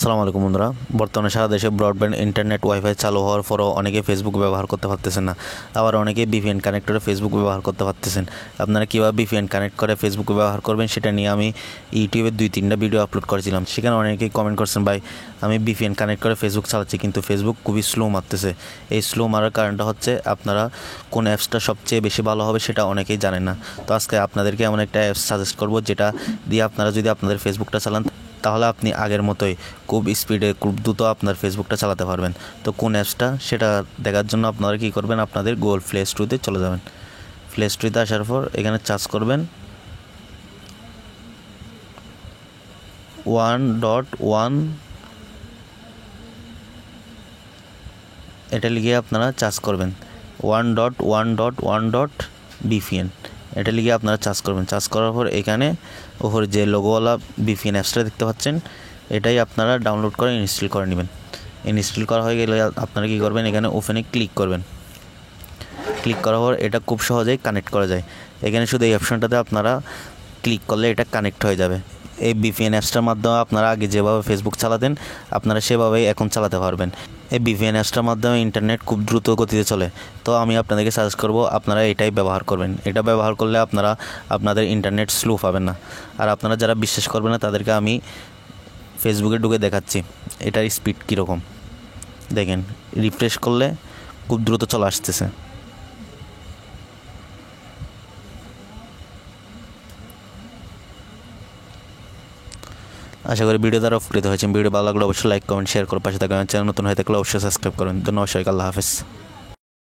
আসসালামু আলাইকুম বন্ধুরা। বর্তমানে সারা দেশে ব্রডব্যান্ড ইন্টারনেট ওয়াইফাই চালু হওয়ার পরও অনেকে ফেসবুক ব্যবহার করতে পারতেছেন না, আবার অনেকে ভিপিএন কানেক্ট করে ফেসবুক ব্যবহার করতে পারতেছেন। আপনারা কীভাবে ভিপিএন কানেক্ট করে ফেসবুক ব্যবহার করবেন সেটা নিয়ে আমি ইউটিউবে 2-3টা ভিডিও আপলোড করেছিলাম। সেখানে অনেকেই কমেন্ট করছেন, ভাই আমি ভিপিএন কানেক্ট করে ফেসবুক চালাচ্ছি কিন্তু ফেসবুক খুবই স্লো মারতেছে। এই স্লো মারার কারণটা হচ্ছে আপনারা কোন অ্যাপসটা সবচেয়ে বেশি ভালো হবে সেটা অনেকেই জানেন না। তো আজকে আপনাদেরকে এমন একটা অ্যাপস সাজেস্ট করব যেটা দিয়ে আপনারা যদি আপনাদের ফেসবুকটা চালান তাহলে আপনি আগের মতোই খুব স্পিডে খুব দ্রুত আপনার ফেসবুকটা চালাতে পারবেন। তো কোন অ্যাপসটা সেটা দেখার জন্য আপনারা কী করবেন, আপনাদের গুগল প্লে স্টোরে চলে যাবেন। প্লে স্টোরে আসার পর এখানে সার্চ করবেন 1.1, এটা লিখে আপনারা সার্চ করবেন 1.1.1.VPN, এটা লিখে আপনারা সার্চ করবেন। সার্চ করার পর এখানে ওপরে যে লোগোওয়ালা VPN অ্যাপসটা দেখতে পাচ্ছেন এটাই আপনারা ডাউনলোড করে ইনস্টল করে নেবেন। ইনস্টল করা হয়ে গেলে আপনারা কী করবেন, এখানে ওপেনে ক্লিক করবেন। ক্লিক করার পর এটা খুব সহজেই কানেক্ট করা যায়। এখানে শুধু এই অপশনটাতে আপনারা ক্লিক করলে এটা কানেক্ট হয়ে যাবে। এই VPN অ্যাপসটার মাধ্যমে আপনারা আগে যেভাবে ফেসবুক চালাতেন আপনারা সেভাবেই এখন চালাতে পারবেন। এই VPN অ্যাপসটার মাধ্যমে ইন্টারনেট খুব দ্রুত গতিতে চলে। তো আমি আপনাদেরকে সাজেস্ট করব আপনারা এটাই ব্যবহার করবেন। এটা ব্যবহার করলে আপনারা আপনাদের ইন্টারনেট স্লো পাবেন না। আর আপনারা যারা বিশ্বাস করবেন না তাদেরকে আমি ফেসবুকে ঢুকে দেখাচ্ছি এটার স্পিড কীরকম। দেখেন, রিফ্রেশ করলে খুব দ্রুত চলে আসতেছে। আশা করি ভিডিও দ্বারা উপকৃত হয়েছেন। ভিডিও ভালো লাগলে অবশ্যই লাইক কমেন্ট শেয়ার করে পাশে থাকবেন। চ্যানেল নতুন হয়ে থাকলে অবশ্যই সাবস্ক্রাইব করবেন। ধন্যবাদ সবাইকে। আল্লাহ হাফেজ।